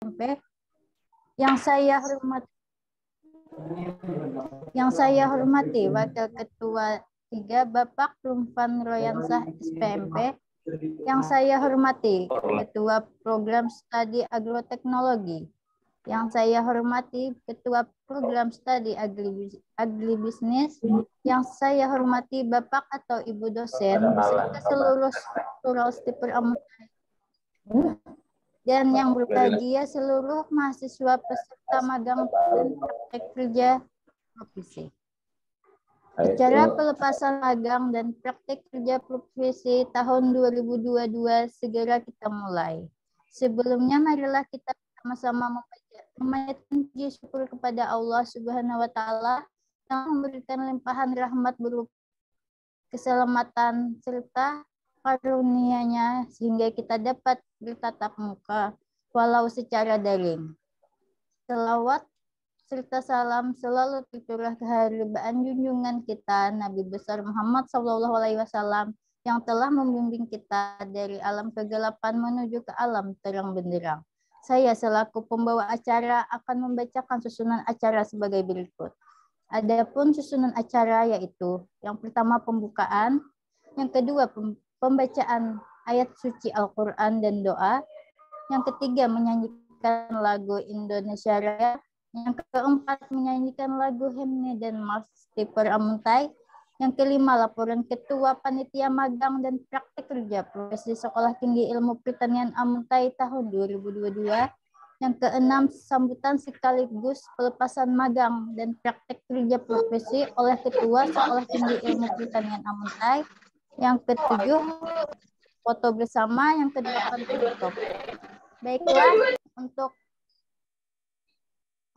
SMP. Yang saya hormati Wakil Ketua 3 Bapak Rumfan Royansah SPMP. Yang saya hormati Ketua Program Studi Agroteknologi. Yang saya hormati Ketua Program Studi Agribisnis. Yang saya hormati Bapak atau Ibu dosen beserta seluruh struktural stiper Amuntai. Dan yang berbahagia seluruh mahasiswa peserta magang dan praktek kerja profesi. Acara pelepasan magang dan praktek kerja profesi tahun 2022 segera kita mulai. Sebelumnya marilah kita sama-sama memanjatkan puji syukur kepada Allah Subhanahu wa taala yang memberikan limpahan rahmat berupa keselamatan serta karunia-Nya sehingga kita dapat bertatap muka walau secara daring. Selawat serta salam selalu tercurah keharibaan junjungan kita Nabi besar Muhammad SAW yang telah membimbing kita dari alam kegelapan menuju ke alam terang benderang. Saya selaku pembawa acara akan membacakan susunan acara sebagai berikut. Adapun susunan acara yaitu yang pertama pembukaan, yang kedua pembacaan ayat suci Al-Quran dan doa, yang ketiga menyanyikan lagu Indonesia Raya, yang keempat menyanyikan lagu himne dan mars stiper Amuntai, yang kelima laporan ketua panitia magang dan praktek kerja profesi Sekolah Tinggi Ilmu Pertanian Amuntai tahun 2022, yang keenam sambutan sekaligus pelepasan magang dan praktek kerja profesi oleh ketua Sekolah Tinggi Ilmu Pertanian Amuntai, yang ketujuh foto bersama, yang kedelapan penutup. Baiklah, untuk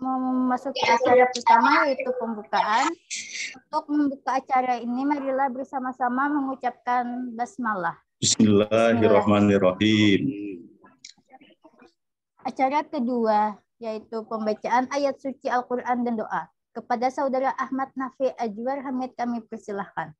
memasuki acara pertama yaitu pembukaan. Untuk membuka acara ini marilah bersama-sama mengucapkan basmalah. Bismillahirrahmanirrahim. Acara kedua yaitu pembacaan ayat suci Al-Quran dan doa. Kepada Saudara Ahmad Nafi Ajwar Hamid kami persilahkan.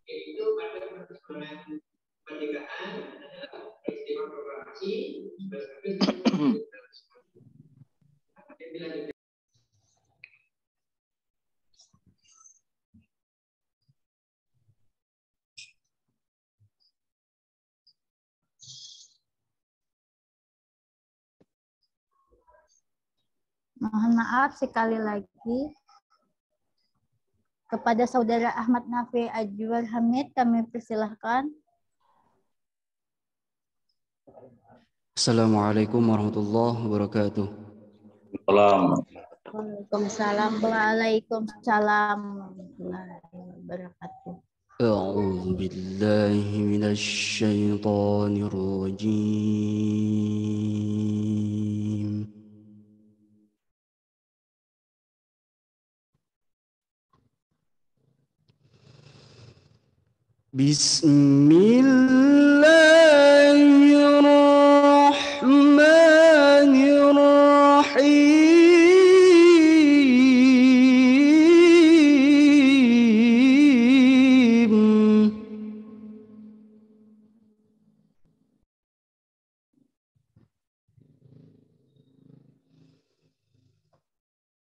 Itu pada perkembangan pendidikan adalah peristiwa proklamasi Mohon maaf sekali lagi. Kepada Saudara Ahmad Nafi Ajwar Hamid kami persilahkan. Assalamualaikum warahmatullahi wabarakatuh. Waalaikumsalam. Waalaikumsalam warahmatullahi wabarakatuh. A'udzu billahi minasy syaithanir rajim. Bismillahirrahmanirrahim.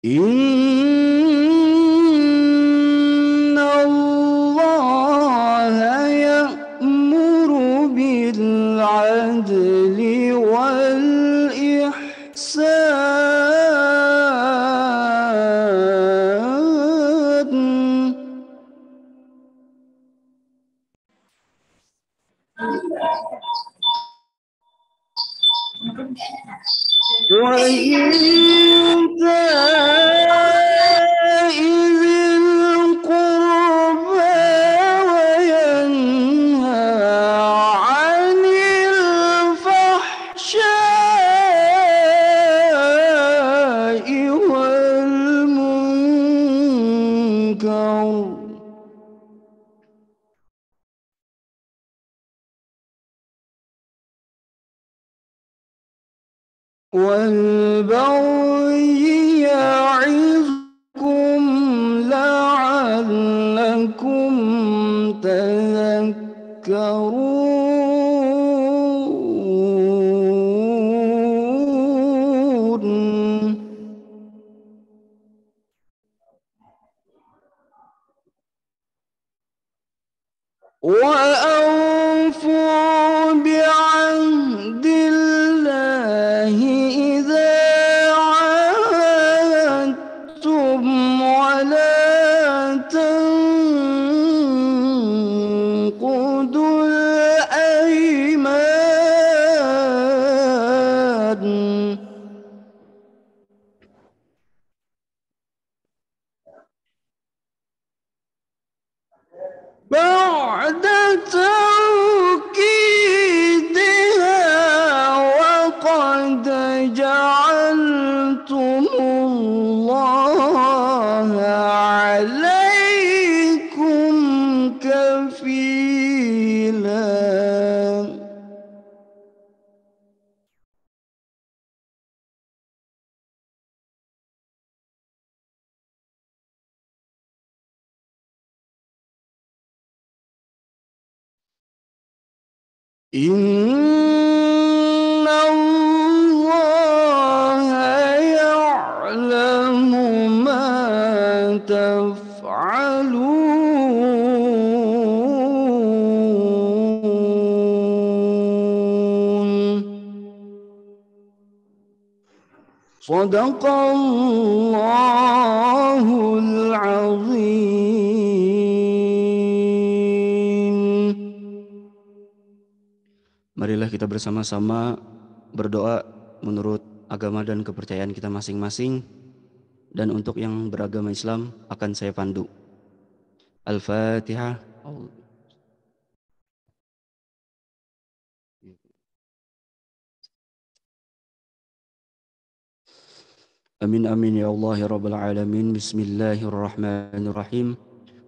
Inna Allah ya'muru bil 'adli wal ihsan wa والبغي يعظكم لعلكم تذكرون وأوفوا بعهد الله إذا عاهدتم ولا تنقضوا الأيمان بعد توكيدها وقد جعلتم الله عليكم كفيلا إن الله يعلم ما تفعلون صدق الله العظيم. Marilah kita bersama-sama berdoa menurut agama dan kepercayaan kita masing-masing, dan untuk yang beragama Islam akan saya pandu. Al-Fatihah. Amin amin ya Allah ya Rabbal Alamin. Bismillahirrahmanirrahim.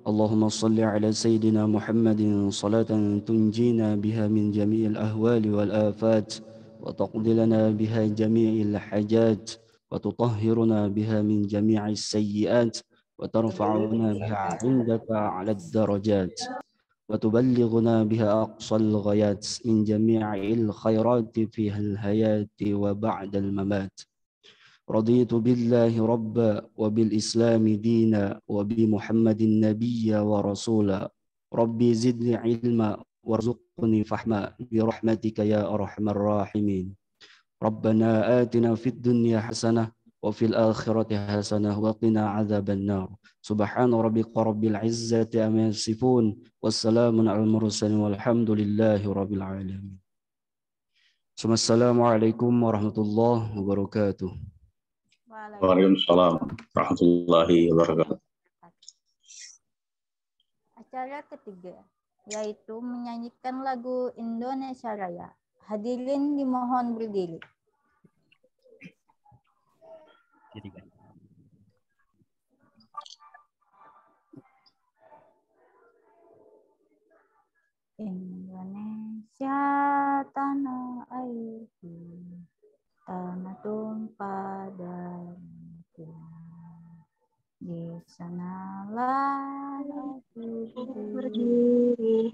اللهم صل على سيدنا محمد صلاة تنجينا بها من جميع الأهوال والآفات وتقضي لنا بها جميع الحاجات وتطهرنا بها من جميع السيئات وترفعنا بها عندك على الدرجات وتبلغنا بها أقصى الغايات من جميع الخيرات في الحياة وبعد الممات. رضيت بالله ربا وبالإسلام دينا وبمحمد نبيا ورسولا. ربي زدني علما وارزقني فهما برحمتك يا أرحم الراحمين. ربنا آتنا في الدنيا حسنة وفي الآخرة حسنة وقنا عذاب النار. سبحان ربك رب العزة عما يصفون والسلام على المرسلين والحمد لله رب العالمين. السلام عليكم ورحمة الله وبركاته. Waalaikumsalam warahmatullahi wabarakatuh. Acara ketiga, yaitu menyanyikan lagu Indonesia Raya. Hadirin dimohon berdiri. Indonesia tanah airku, tanah tumpah darahku. Di sanalah aku berdiri,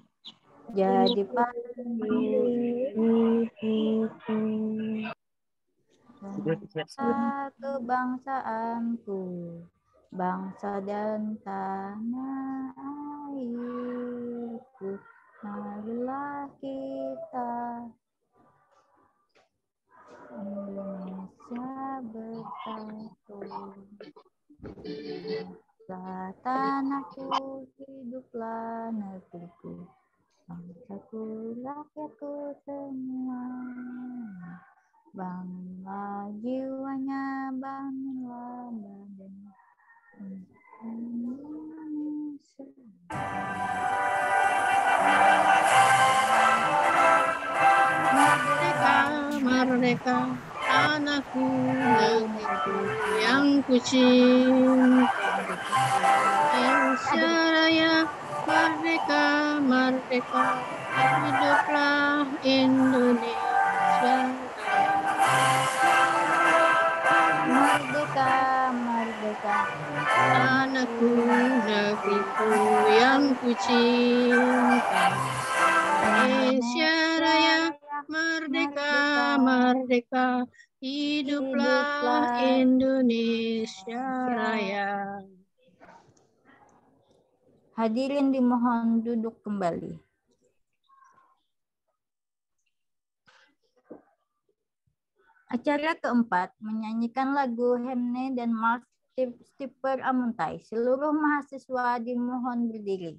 jadi pandu hidupku. Kebangsaanku, bangsa dan tanah airku. Marilah kita Indonesia bersatu. Hiduplah tanahku, hiduplah negeriku, bangsaku, rakyatku semua. Bangunlah jiwanya, bangunlah badannya. Merdeka, anakku, negeriku yang kucinta. Indonesia Raya, merdeka, merdeka, hiduplah Indonesia Raya. tanahku, negeriku yang kucinta. Indonesia Raya, merdeka, merdeka, hiduplah Indonesia Raya. Hadirin dimohon duduk kembali. Acara keempat, menyanyikan lagu himne dan march Stiper Amuntai. Seluruh mahasiswa dimohon berdiri.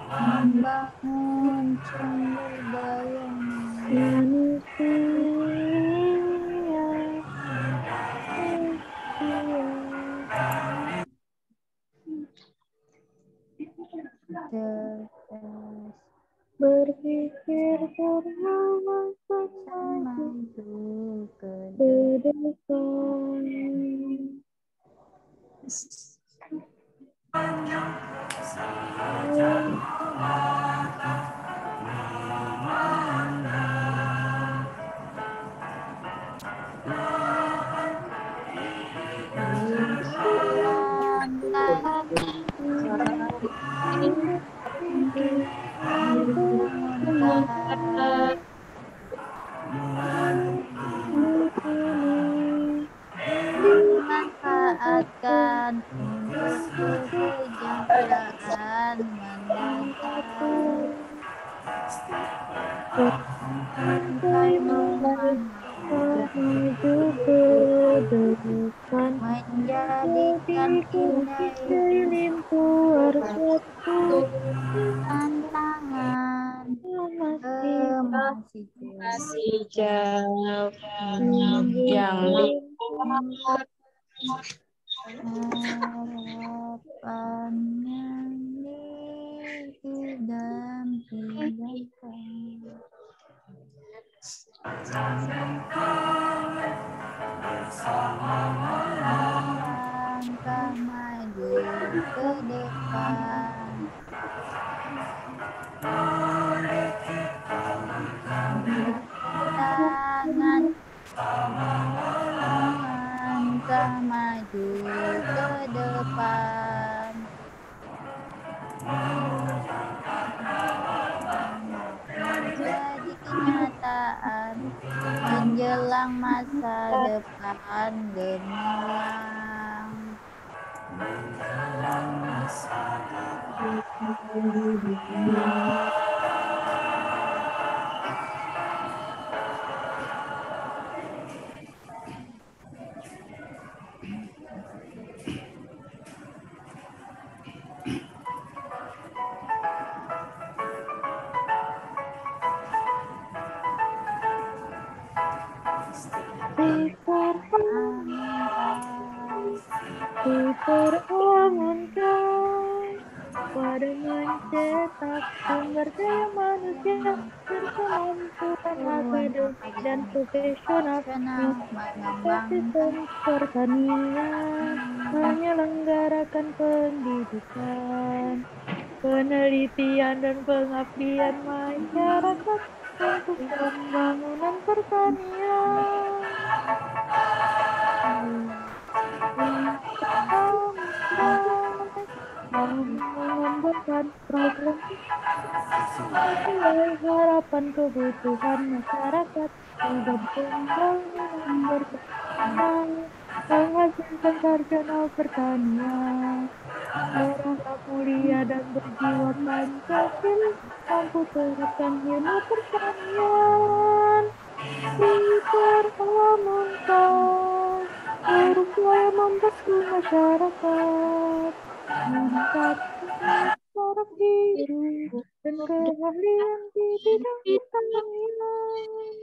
Membangun sumber daya berpikir terlalu maju ke depan. dimanfaatkan untuk kesejahteraan mendatang. Maju ke depan, menjadikan limpu suatu tantangan Masih jauh yang harapannya didampingkan. Langkah maju ke depan. Tangan langkah maju ke depan. Menjadi kenyataan menjelang masa depan gemilang. Diperamunkan pada mencetak sumber daya manusia berkemampuan akademik dan profesional mengembangkan sistem pertanian, menyelenggarakan pendidikan, penelitian dan pengabdian masyarakat untuk pembangunan pertanian. Mengembangkan program sesuai harapan kebutuhan masyarakat dalam pembangunan berkelanjutan, menghasilkan sarjana pertanian, Berasa mulia dan berjiwa Pancasila, mampu terapkan ilmu pertanian. Pintar Amuntai berupaya membantu masyarakat, meningkatkan taraf hidup dan keahlian di bidang pertanian.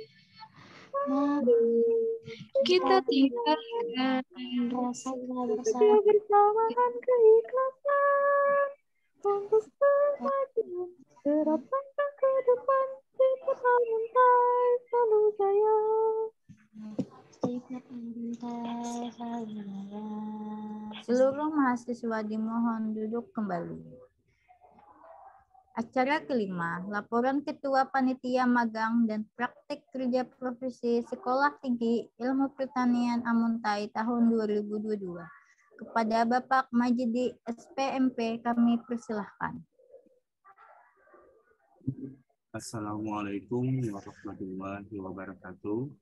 Mari kita tingkatkan rasa kerja bersama dan keikhlasan untuk kemajuan terapkan ke depan sifat Amuntai selalu jaya. Seluruh mahasiswa dimohon duduk kembali. Acara kelima, laporan Ketua Panitia Magang dan Praktik Kerja Profesi Sekolah Tinggi Ilmu Pertanian Amuntai tahun 2022. Kepada Bapak Majidi SPMP kami persilahkan. Assalamualaikum warahmatullahi wabarakatuh.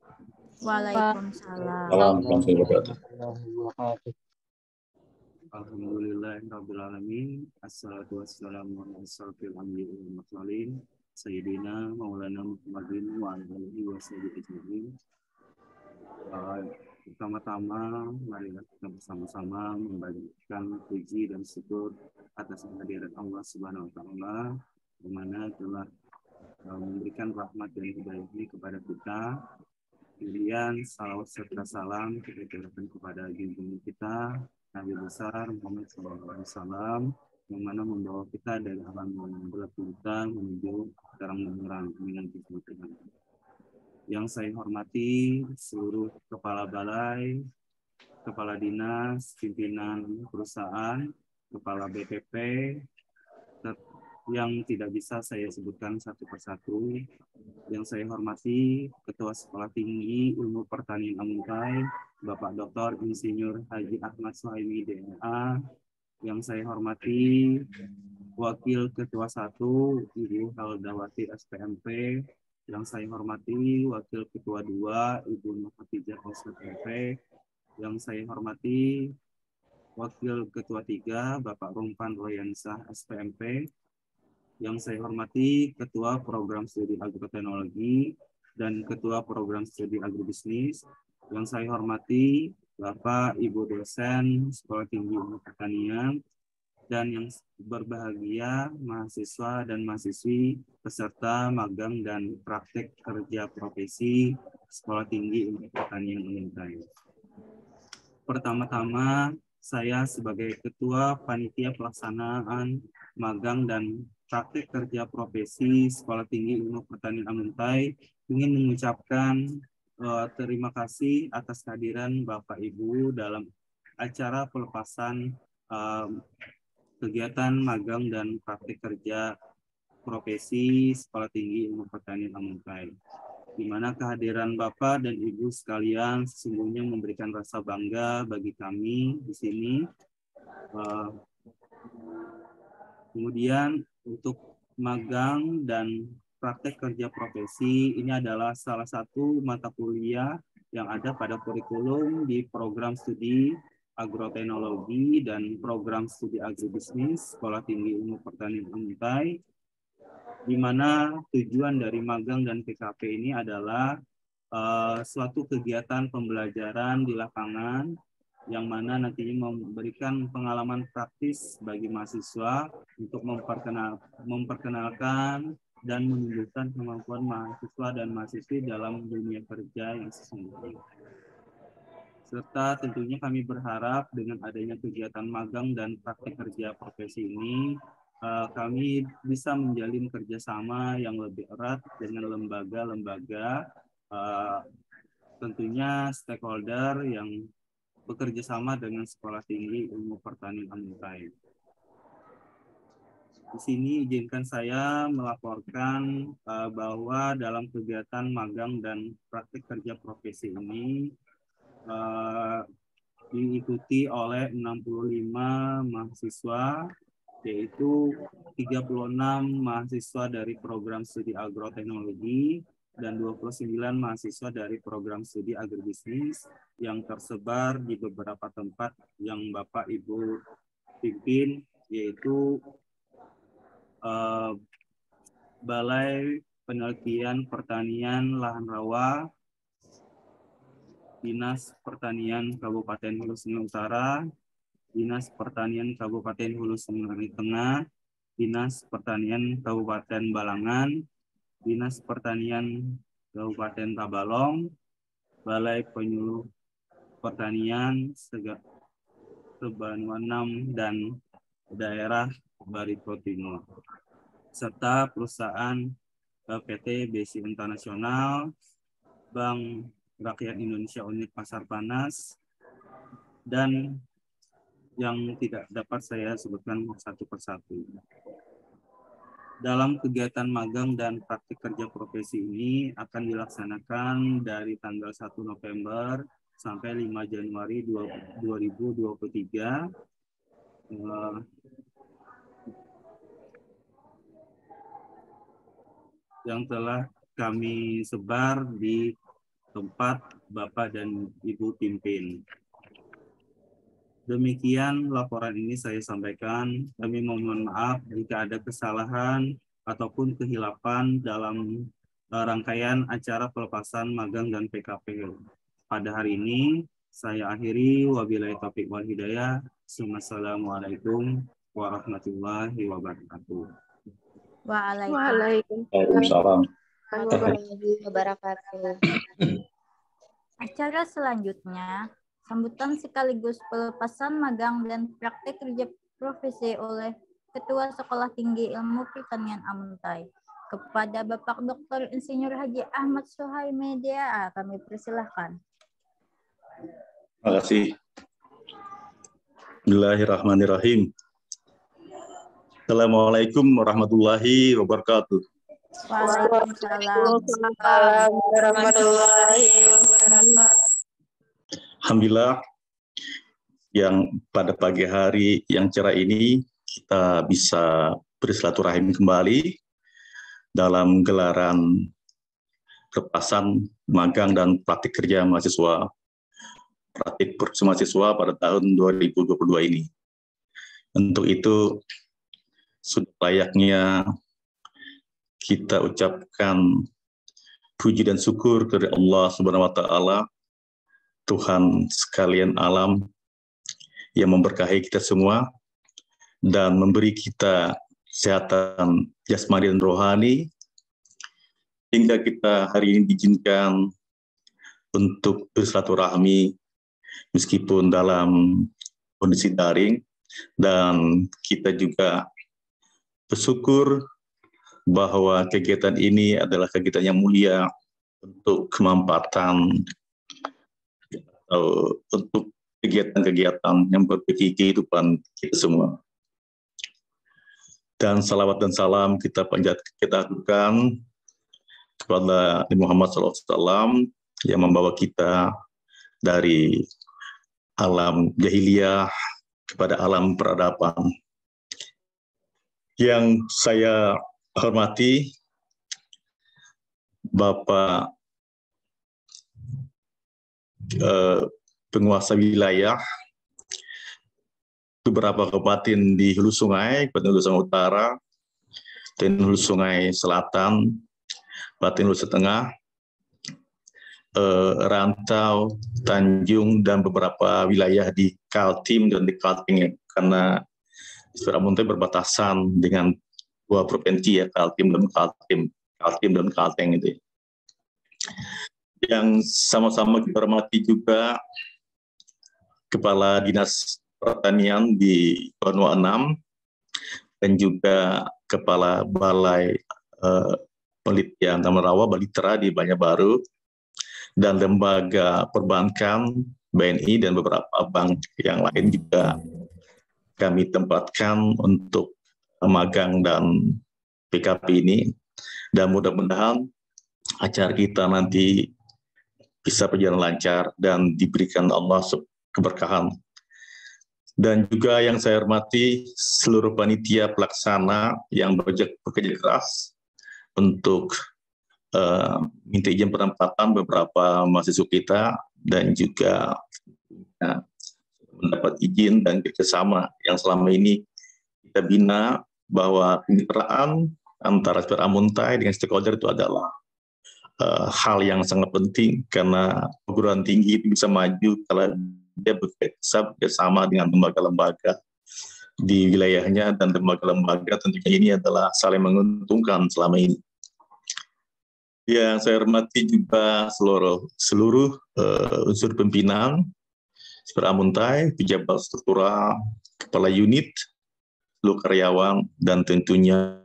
Waalaikumsalam. Warahmatullahi wabarakatuh. Alhamdulillahirrabbilalamin. Assalatu wassalamu ala asyrafil anbiya'i wal mursalin Sayyidina Maulana Muhammadin wa ala alihi wa sahbihi ajma'in. Pertama-tama mari kita bersama-sama membagikan puji dan syukur atas kehadiran Allah Subhanahu wa taala di mana telah memberikan rahmat dan hidayah ini kepada kita. Kemudian salawat serta salam kita berikan kepada junjungan kita Nabi besar Muhammad SAW yang mana membawa kita dari alam yang gelap gulita menuju terang benderang dengan Tuhan. Yang saya hormati seluruh kepala balai, kepala dinas, pimpinan perusahaan, kepala BPP, yang tidak bisa saya sebutkan satu persatu. Yang saya hormati Ketua Sekolah Tinggi Ilmu Pertanian Amuntai, Bapak Dr. Insinyur Haji Ahmad Suhaimi DNA. Yang saya hormati Wakil Ketua 1 Ibu Haldawati SPMP. Yang saya hormati Wakil Ketua 2 Ibu Nurhatijah SPMP. Yang saya hormati Wakil Ketua 3 Bapak Rumpan Royansah SPMP. Yang saya hormati Ketua Program Studi Agroteknologi dan Ketua Program Studi Agrobisnis. Yang saya hormati Bapak Ibu dosen Sekolah Tinggi Ilmu Pertanian dan yang berbahagia mahasiswa dan mahasiswi peserta magang dan praktek kerja profesi Sekolah Tinggi Ilmu Pertanian Amuntai. Pertama-tama saya sebagai Ketua Panitia Pelaksanaan Magang dan Praktek Kerja Profesi Sekolah Tinggi Ilmu Pertanian Amuntai ingin mengucapkan terima kasih atas kehadiran Bapak Ibu dalam acara pelepasan kegiatan magang dan praktek kerja profesi Sekolah Tinggi Ilmu Pertanian Amuntai, di mana kehadiran Bapak dan Ibu sekalian sesungguhnya memberikan rasa bangga bagi kami di sini. Kemudian untuk magang dan praktek kerja profesi ini adalah salah satu mata kuliah yang ada pada kurikulum di program studi agroteknologi dan program studi agrobisnis Sekolah Tinggi Ilmu Pertanian Amuntai, di mana tujuan dari magang dan PKP ini adalah suatu kegiatan pembelajaran di lapangan yang mana nantinya memberikan pengalaman praktis bagi mahasiswa untuk memperkenalkan dan menunjukkan kemampuan mahasiswa dan mahasiswi dalam dunia kerja yang sesungguhnya. Serta tentunya kami berharap dengan adanya kegiatan magang dan praktek kerja profesi ini, kami bisa menjalin kerjasama yang lebih erat dengan lembaga-lembaga, tentunya stakeholder yang bekerja sama dengan Sekolah Tinggi Ilmu Pertanian Amuntai. Di sini izinkan saya melaporkan bahwa dalam kegiatan magang dan praktik kerja profesi ini diikuti oleh 65 mahasiswa, yaitu 36 mahasiswa dari program studi agroteknologi dan 29 mahasiswa dari program studi agrobisnis yang tersebar di beberapa tempat yang Bapak Ibu pimpin, yaitu Balai Penelitian Pertanian Lahan Rawa, Dinas Pertanian Kabupaten Hulu Sungai Utara, Dinas Pertanian Kabupaten Hulu Sungai Tengah, Dinas Pertanian Kabupaten Balangan, Dinas Pertanian Kabupaten Tabalong, Balai Penyuluh Pertanian Sebanuan 6 dan daerah Barito Timur, serta perusahaan PT BSI Internasional, Bank Rakyat Indonesia Unit Pasar Panas, dan yang tidak dapat saya sebutkan satu persatu. Dalam kegiatan magang dan praktik kerja profesi ini akan dilaksanakan dari tanggal 1 November sampai 5 Januari 2023. Yang telah kami sebar di tempat Bapak dan Ibu pimpin. Demikian laporan ini saya sampaikan. Kami mohon maaf jika ada kesalahan ataupun kehilapan dalam rangkaian acara pelepasan magang dan PKP pada hari ini. Saya akhiri, wabillahi taufiq wal hidayah. Assalamualaikum warahmatullahi wabarakatuh. Waalaikumsalam warahmatullahi wabarakatuh. Acara selanjutnya, sambutan sekaligus pelepasan magang dan praktek kerja profesi oleh Ketua Sekolah Tinggi Ilmu Pertanian Amuntai. Kepada Bapak Dr. Insinyur Haji Ahmad Suhaimi DA, kami persilahkan. Terima kasih. Bismillahirrahmanirrahim. Assalamualaikum warahmatullahi wabarakatuh. Waalaikumsalam warahmatullahi wabarakatuh. Alhamdulillah, yang pada pagi hari yang cerah ini kita bisa bersilaturahim kembali dalam gelaran pelepasan magang dan praktik kerja mahasiswa pada tahun 2022 ini. Untuk itu sudah layaknya kita ucapkan puji dan syukur kepada Allah Subhanahu wa taala, Tuhan sekalian alam yang memberkahi kita semua dan memberi kita kesehatan jasmani dan rohani hingga kita hari ini diizinkan untuk bersilaturahmi meskipun dalam kondisi daring, dan kita juga bersyukur bahwa kegiatan ini adalah kegiatan yang mulia untuk kemanfaatan atau untuk kegiatan-kegiatan yang memperbaiki kehidupan kita semua. Dan salawat dan salam kita aturkan kepada Nabi Muhammad SAW yang membawa kita dari alam jahiliyah kepada alam peradaban. Yang saya hormati Bapak penguasa wilayah beberapa kabupaten di Hulu Sungai, Kabupaten Hulu Sungai Utara, dan Hulu Sungai Selatan, Kabupaten Hulu Tengah, Rantau, Tanjung, dan beberapa wilayah di Kaltim dan di Kalteng, karena Amuntai berbatasan dengan dua provinsi ya, Kaltim dan Kalteng itu. Yang sama-sama kita hormati juga Kepala Dinas Pertanian di Banua 6 dan juga Kepala Balai Penelitian Taman Rawa Balitra di Banjarbaru, dan lembaga perbankan BNI dan beberapa bank yang lain juga kami tempatkan untuk magang dan PKP ini, dan mudah-mudahan acara kita nanti bisa berjalan lancar dan diberikan Allah keberkahan. Dan juga yang saya hormati seluruh panitia pelaksana yang bekerja keras untuk minta izin penempatan beberapa mahasiswa kita, dan juga mendapat izin dan kerjasama yang selama ini kita bina, bahwa kemitraan antara SPRA Muntai dengan stakeholder itu adalah hal yang sangat penting, karena perguruan tinggi itu bisa maju kalau dia bekerjasama dengan lembaga-lembaga di wilayahnya, dan lembaga-lembaga tentunya ini adalah saling menguntungkan selama ini. Yang saya hormati juga seluruh unsur pimpinan SPRA Muntai, pejabat struktural, kepala unit, seluruh karyawan, dan tentunya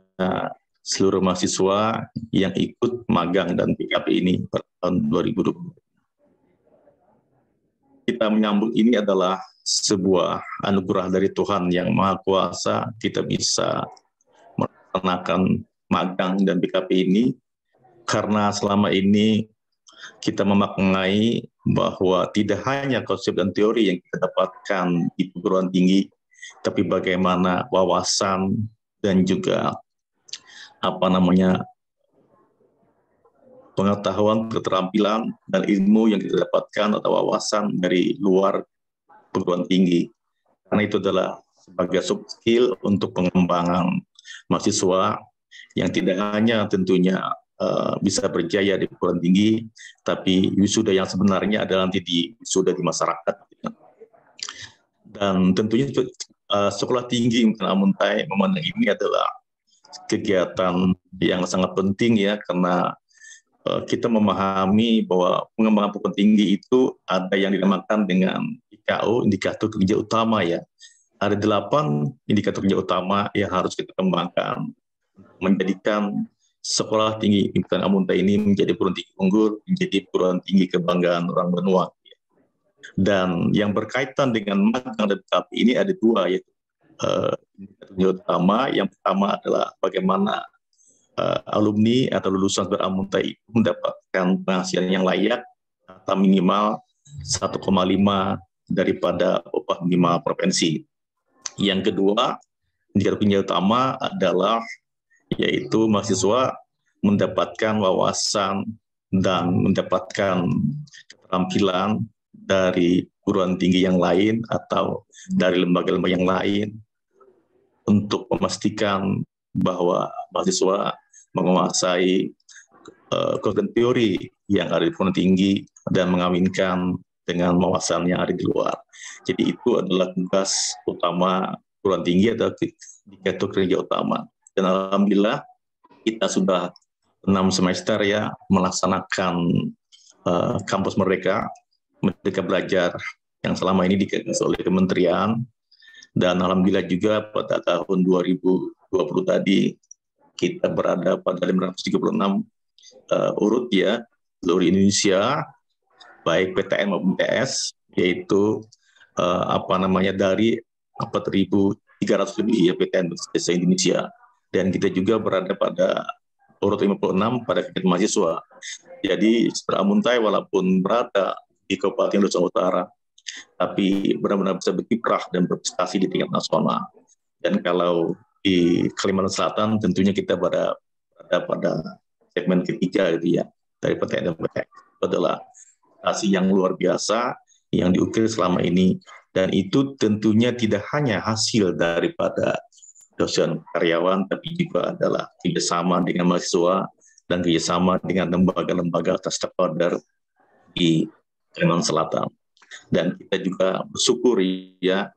seluruh mahasiswa yang ikut magang dan PKP ini pada tahun 2020. Kita menyambut ini adalah sebuah anugerah dari Tuhan yang Maha Kuasa, kita bisa melaksanakan magang dan PKP ini, karena selama ini kita memaknai bahwa tidak hanya konsep dan teori yang kita dapatkan di perguruan tinggi, tapi bagaimana wawasan dan juga pengetahuan, keterampilan, dan ilmu yang kita dapatkan atau wawasan dari luar perguruan tinggi. Karena itu adalah sebagai soft skill untuk pengembangan mahasiswa yang tidak hanya tentunya bisa berjaya di perguruan tinggi, tapi wisuda yang sebenarnya adalah nanti di wisuda di masyarakat. Dan tentunya sekolah tinggi Muntai memandang ini adalah kegiatan yang sangat penting ya, karena kita memahami bahwa pengembangan perguruan tinggi itu ada yang dinamakan dengan IKU, indikator kerja utama ya. Ada 8 indikator kerja utama yang harus kita kembangkan, menjadikan sekolah tinggi Impian Muntai ini menjadi perguruan tinggi unggul, menjadi perguruan tinggi kebanggaan orang benua. Dan yang berkaitan dengan magang dan PKP ini ada 2, yaitu indikator utama. Yang pertama adalah bagaimana alumni atau lulusan SPRA Muntai mendapatkan penghasilan yang layak atau minimal 1,5 daripada upah minimal provinsi. Yang kedua, indikator kinerja utama adalah yaitu mahasiswa mendapatkan wawasan dan mendapatkan keterampilan dari perguruan tinggi yang lain atau dari lembaga-lembaga yang lain untuk memastikan bahwa mahasiswa menguasai konten teori yang ada di perguruan tinggi dan mengawinkan dengan wawasan yang ada di luar. Jadi itu adalah tugas utama perguruan tinggi atau indikator kerja utama. Dan alhamdulillah kita sudah 6 semester ya melaksanakan kampus Merdeka Belajar yang selama ini digagas oleh kementerian, dan alhamdulillah juga pada tahun 2020 tadi kita berada pada 536 urut ya seluruh Indonesia, baik PTN maupun PTS, yaitu dari 4.300 lebih ya PTN se Indonesia. Dan kita juga berada pada urut 56 pada tingkat mahasiswa. Jadi SPRA Muntai walaupun berada di Kabupaten Nusa Utara, tapi benar-benar bisa berkiprah dan berprestasi di tingkat nasional. Dan kalau di Kalimantan Selatan tentunya kita berada pada segmen ketiga gitu ya, dari PTN dan PTN. Itu adalah prestasi yang luar biasa yang diukir selama ini, dan itu tentunya tidak hanya hasil daripada dosen karyawan, tapi juga adalah kerjasama dengan mahasiswa dan kerjasama dengan lembaga-lembaga atau stakeholder di Kalimantan Selatan. Dan kita juga bersyukur ya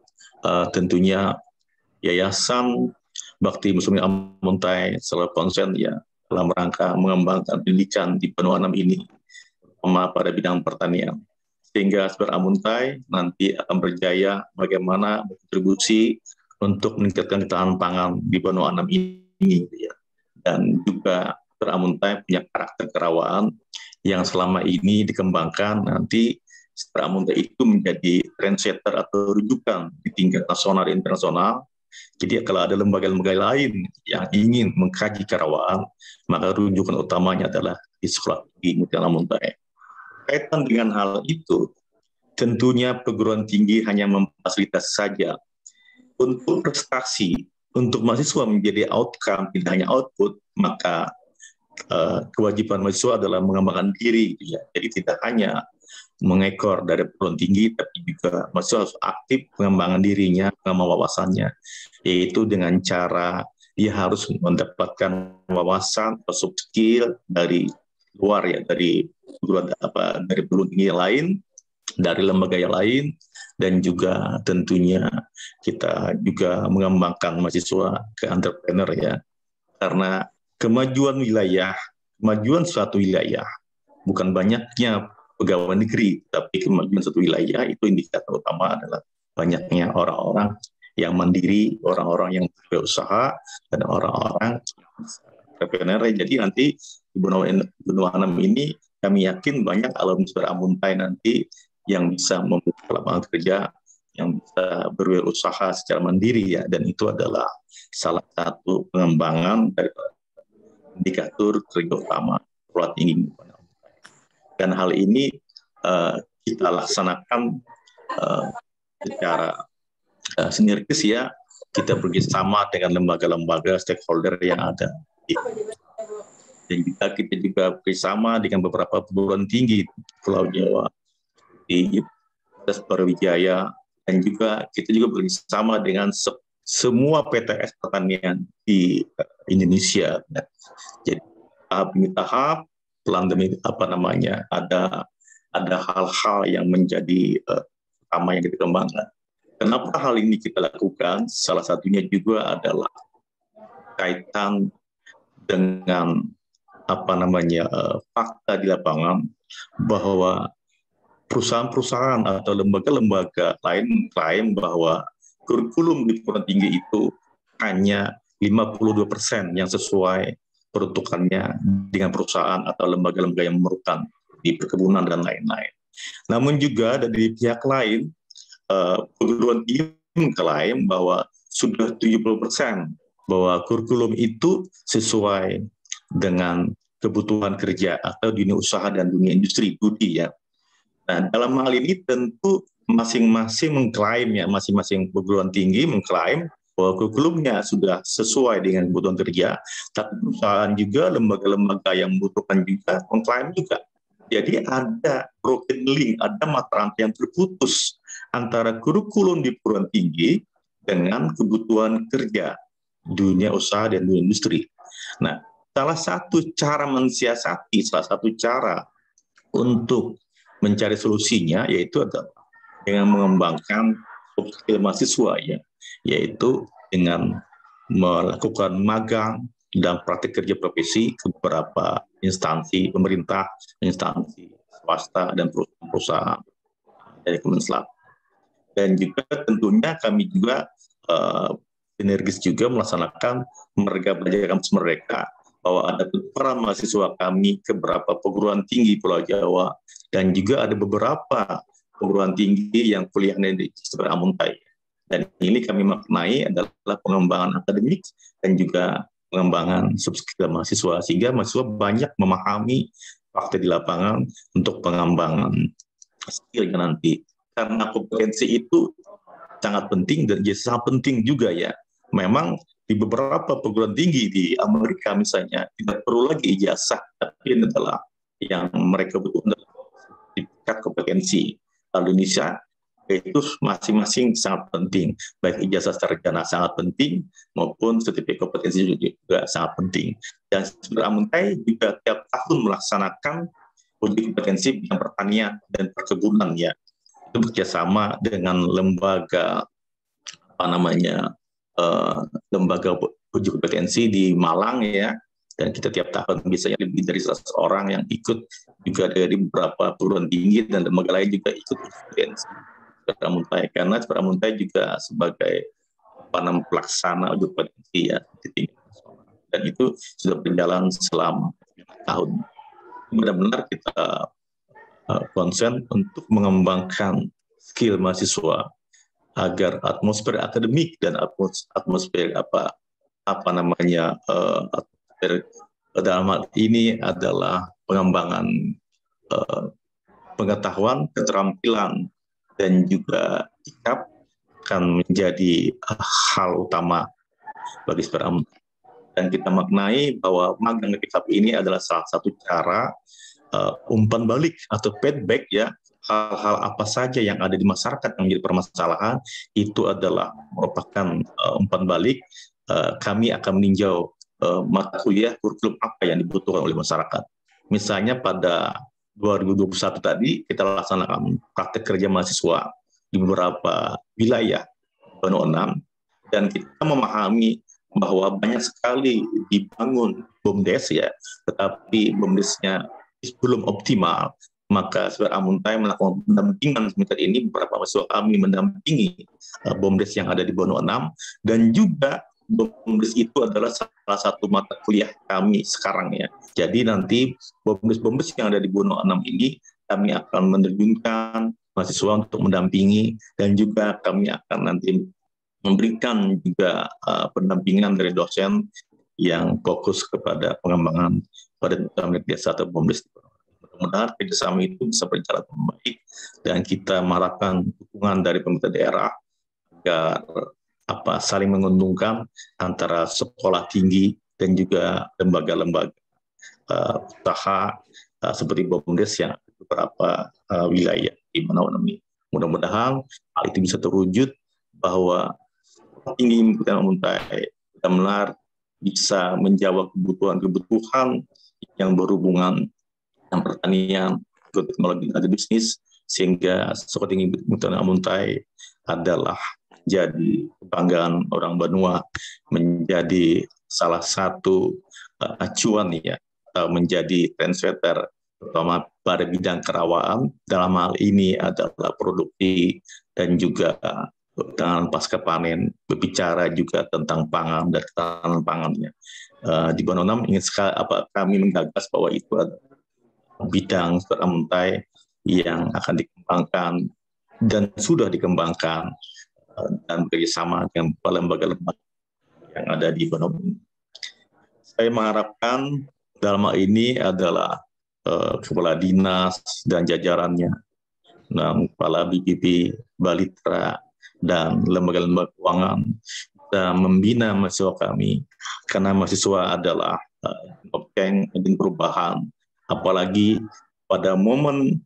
tentunya Yayasan Bakti Muslimin Muntai selalu konsen ya dalam rangka mengembangkan pendidikan di benua 6 ini, terutama pada bidang pertanian, sehingga SPRA Muntai nanti akan berjaya bagaimana berkontribusi untuk meningkatkan ketahanan pangan di benua 6 ini ya. Dan juga SPRA Muntai punya karakter kerawanan yang selama ini dikembangkan, nanti SPRA Muntai itu menjadi trendsetter atau rujukan di tingkat nasional dan internasional. Jadi kalau ada lembaga-lembaga lain yang ingin mengkaji kerawanan, maka rujukan utamanya adalah di sekolah tinggi Muntai. Kaitan dengan hal itu, tentunya perguruan tinggi hanya memfasilitasi saja. Untuk prestasi, untuk mahasiswa menjadi outcome, tidak hanya output, maka kewajiban mahasiswa adalah mengembangkan diri. Ya. Jadi tidak hanya mengekor dari perguruan tinggi, tapi juga mahasiswa harus aktif pengembangan dirinya, pengembangan wawasannya, yaitu dengan cara dia harus mendapatkan wawasan atau soft skill dari luar ya, dari perguruan tinggi yang lain, dari lembaga yang lain, dan juga tentunya kita juga mengembangkan mahasiswa ke entrepreneur ya, karena kemajuan suatu wilayah bukan banyaknya pegawai negeri, tapi kemajuan suatu wilayah itu indikator utama adalah banyaknya orang-orang yang mandiri, orang-orang yang berusaha, dan orang-orang entrepreneur. Jadi nanti di Benua 6 ini kami yakin banyak alumni Amuntai nanti yang bisa membuka lapangan kerja, yang bisa berwirausaha secara mandiri ya, dan itu adalah salah satu pengembangan dari indikator kerja utama perguruan tinggi. Dan hal ini kita laksanakan secara sinergis ya, kita bekerjasama dengan lembaga-lembaga stakeholder yang ada. Dan kita juga bekerjasama dengan beberapa perguruan tinggi Pulau Jawa, di Universitas Brawijaya, dan juga kita juga bekerjasama dengan semua PTS pertanian di Indonesia. Jadi tahap demi tahap, pelan demi ada hal-hal yang menjadi utama yang kita kembangkan. Kenapa hal ini kita lakukan? Salah satunya juga adalah kaitan dengan fakta di lapangan bahwa perusahaan-perusahaan atau lembaga-lembaga lain mengklaim bahwa kurikulum di perguruan tinggi itu hanya 52% yang sesuai peruntukannya dengan perusahaan atau lembaga-lembaga yang memerlukan di perkebunan dan lain-lain. Namun juga dari pihak lain, perguruan tinggi mengklaim bahwa sudah 70% bahwa kurikulum itu sesuai dengan kebutuhan kerja atau dunia usaha dan dunia industri Budi ya. Nah, dalam hal ini tentu masing-masing mengklaim ya, masing-masing perguruan tinggi mengklaim bahwa kurikulumnya sudah sesuai dengan kebutuhan kerja, tapi perusahaan juga, lembaga-lembaga yang membutuhkan juga mengklaim juga. Jadi ada broken link, ada mata rantai yang terputus antara kurikulum di perguruan tinggi dengan kebutuhan kerja dunia usaha dan dunia industri. Nah, salah satu cara mensiasati, salah satu cara untuk mencari solusinya yaitu adalah dengan mengembangkan skill mahasiswa ya, yaitu dengan melakukan magang dan praktik kerja profesi ke beberapa instansi pemerintah, instansi swasta dan perusahaan dari Kemenselab. Dan juga tentunya kami juga sinergis juga melaksanakan mereka belajar kampus mereka, bahwa ada para mahasiswa kami ke beberapa perguruan tinggi Pulau Jawa, dan juga ada beberapa perguruan tinggi yang kuliahnya di Amuntai. Dan ini kami maknai adalah pengembangan akademik dan juga pengembangan soft skill mahasiswa, sehingga mahasiswa banyak memahami fakta di lapangan untuk pengembangan skillnya nanti. Karena kompetensi itu sangat penting dan jadi sangat penting juga ya. Memang di beberapa perguruan tinggi di Amerika misalnya tidak perlu lagi ijazah, tapi ini adalah yang mereka butuhkan sertifikat kompetensi. Kalau Indonesia itu masing-masing sangat penting, baik ijazah sarjana sangat penting maupun sertifikat kompetensi juga sangat penting. Dan Amuntai juga tiap tahun melaksanakan uji kompetensi bidang pertanian dan perkebunan ya. Itu bekerjasama dengan lembaga lembaga uji kompetensi di Malang ya, dan kita tiap tahun biasanya lebih dari 100 orang yang ikut, juga dari beberapa perguruan tinggi dan lembaga lain juga ikut uji kompetensi Amuntai, karena Amuntai juga sebagai pelaksana uji kompetensi ya di tingkat nasional, dan itu sudah berjalan selama tahun. Benar-benar kita konsen untuk mengembangkan skill mahasiswa agar atmosfer akademik dan atmosfer atmosfer dalam hal ini adalah pengembangan pengetahuan, keterampilan dan juga sikap akan menjadi hal utama bagi Amuntai. Dan kita maknai bahwa magang di kitab ini adalah salah satu cara umpan balik atau feedback ya hal-hal apa saja yang ada di masyarakat yang menjadi permasalahan, itu adalah merupakan umpan balik. Kami akan meninjau mata kuliah kurikulum apa yang dibutuhkan oleh masyarakat. Misalnya pada 2021 tadi kita laksanakan praktek kerja mahasiswa di beberapa wilayah Bano 6, dan kita memahami bahwa banyak sekali dibangun BUMDes ya, tetapi BUMDesnya belum optimal. Maka Saudara Amuntai melakukan pendampingan semester ini, beberapa mahasiswa kami mendampingi BUMDes yang ada di Bano 6, dan juga BUMDes itu adalah salah satu mata kuliah kami sekarang ya. Jadi nanti BUMDes yang ada di Bano 6 ini kami akan menerjunkan mahasiswa untuk mendampingi, dan juga kami akan nanti memberikan juga pendampingan dari dosen yang fokus kepada pengembangan pada desa atau BUMDes. Mudah-mudahan kerjasama itu bisa berjalan dengan baik, dan kita mengharapkan dukungan dari pemerintah daerah agar saling menguntungkan antara sekolah tinggi dan juga lembaga-lembaga usaha seperti BUMDes yang beberapa wilayah di Bano 6 ini. Mudah-mudahan hal itu bisa terwujud, bahwa tinggi Amuntai benar-benar bisa menjawab kebutuhan yang berhubungan dengan pertanian, teknologi, dan bisnis, sehingga Sekolah Tinggi Amuntai adalah jadi kebanggaan orang Banua, menjadi salah satu acuan ya, menjadi trendsetter terutama pada bidang kerawaan. Dalam hal ini adalah produksi dan juga dengan pasca panen, berbicara juga tentang pangan dan ketahanan pangannya. Di Bano 6 ingin sekali kami menggagas bahwa itu adalah bidang Amuntai yang akan dikembangkan dan sudah dikembangkan, dan bekerjasama dengan lembaga-lembaga yang ada di Bano 6. Saya mengharapkan dalam hal ini adalah kepala dinas dan jajarannya, kepala BPP, Balitra, dan lembaga-lembaga keuangan bisa membina mahasiswa kami, karena mahasiswa adalah topeng dan perubahan. Apalagi pada momen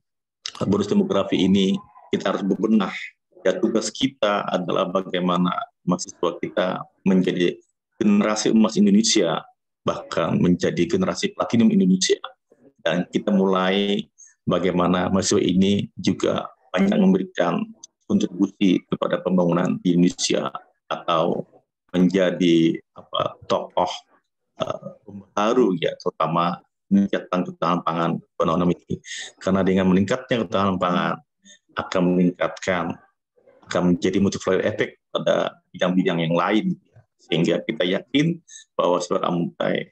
bonus demografi ini, kita harus berbenah. Ya, tugas kita adalah bagaimana mahasiswa kita menjadi generasi emas Indonesia, bahkan menjadi generasi platinum Indonesia. Dan kita mulai bagaimana mahasiswa ini juga banyak memberikan kontribusi kepada pembangunan di Indonesia, atau menjadi tokoh baru ya, terutama meningkatkan ketahanan pangan Bano 6 ini. Karena dengan meningkatnya ketahanan pangan akan menjadi multiplier effect pada bidang-bidang yang lain, sehingga kita yakin bahwa Saudara Amuntai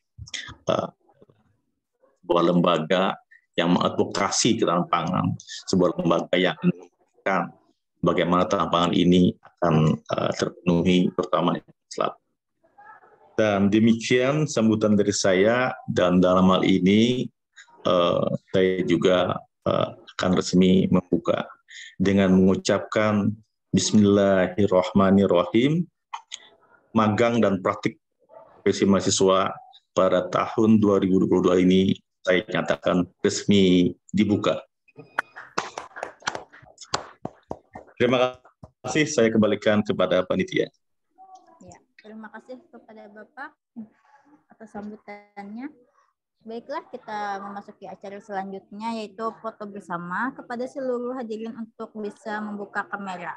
sebuah lembaga yang mengadvokasi ketahanan pangan, sebuah lembaga yang menentukan bagaimana ketahanan pangan ini akan terpenuhi, terutama di Selatan. Dan demikian sambutan dari saya, dan dalam hal ini saya juga akan resmi membuka dengan mengucapkan Bismillahirrahmanirrahim. Magang dan praktik profesi mahasiswa pada tahun 2022 ini saya nyatakan resmi dibuka. Terima kasih, saya kembalikan kepada panitia. Ya, terima kasih kepada Bapak atas sambutannya. Baiklah, kita memasuki acara selanjutnya, yaitu foto bersama. Kepada seluruh hadirin untuk bisa membuka kamera.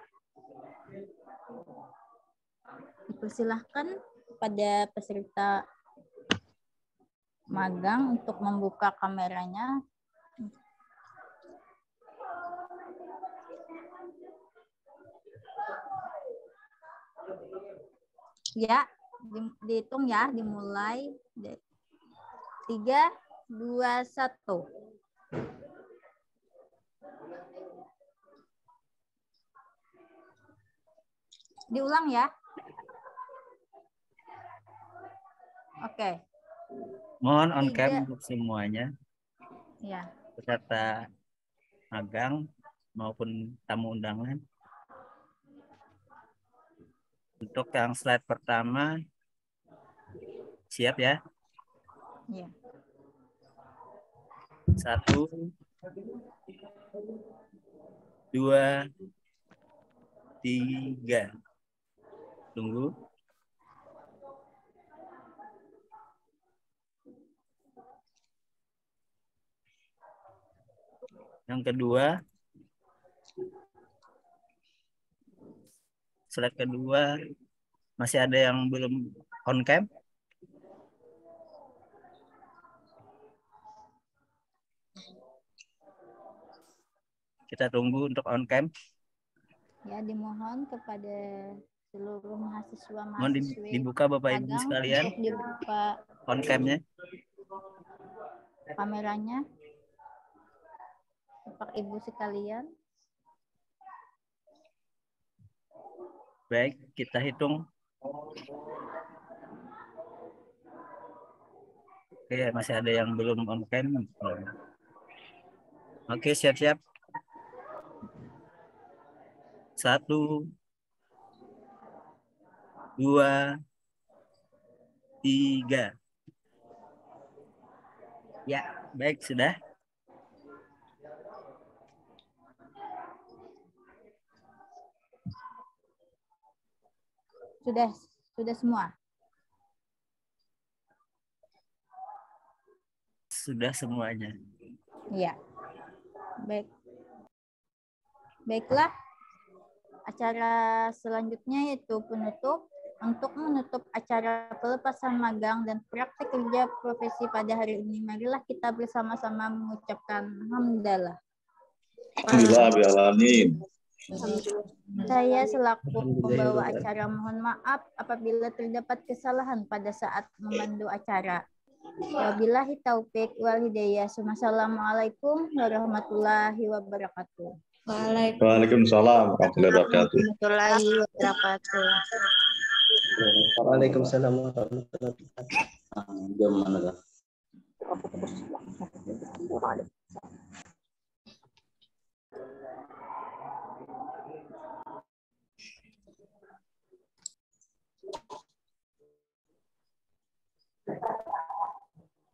Dipersilahkan kepada peserta magang untuk membuka kameranya. Ya, dihitung ya, dimulai. 3, 2, 1. Diulang ya. Oke. Mohon on cam untuk semuanya. Ya. Peserta magang maupun tamu undangan. Untuk yang slide pertama, siap ya? Ya. 1, 2, 3. Tunggu. Yang kedua, slide kedua, masih ada yang belum on cam? Kita tunggu untuk on cam. Ya, dimohon kepada seluruh Mohon mahasiswa-mahasiswi dibuka Bapak Ibu magang sekalian untuk dibuka on cam-nya. kameranya. Bapak Ibu sekalian. Baik, kita hitung. Oke, masih ada yang belum on cam. Oke, siap-siap. 1, 2, 3. Ya, baik, sudah. Sudah semua. Sudah semuanya. Iya. Baik. Baiklah. Acara selanjutnya yaitu penutup. Untuk menutup acara pelepasan magang dan praktik kerja profesi pada hari ini, marilah kita bersama-sama mengucapkan hamdalah. Alhamdulillah. Saya selaku pembawa acara mohon maaf apabila terdapat kesalahan pada saat memandu acara. Wabillahi taufik wal hidayah. Wassalamualaikum warahmatullahi wabarakatuh. Waalaikumsalam warahmatullahi wabarakatuh. Waalaikumsalam warahmatullahi wabarakatuh.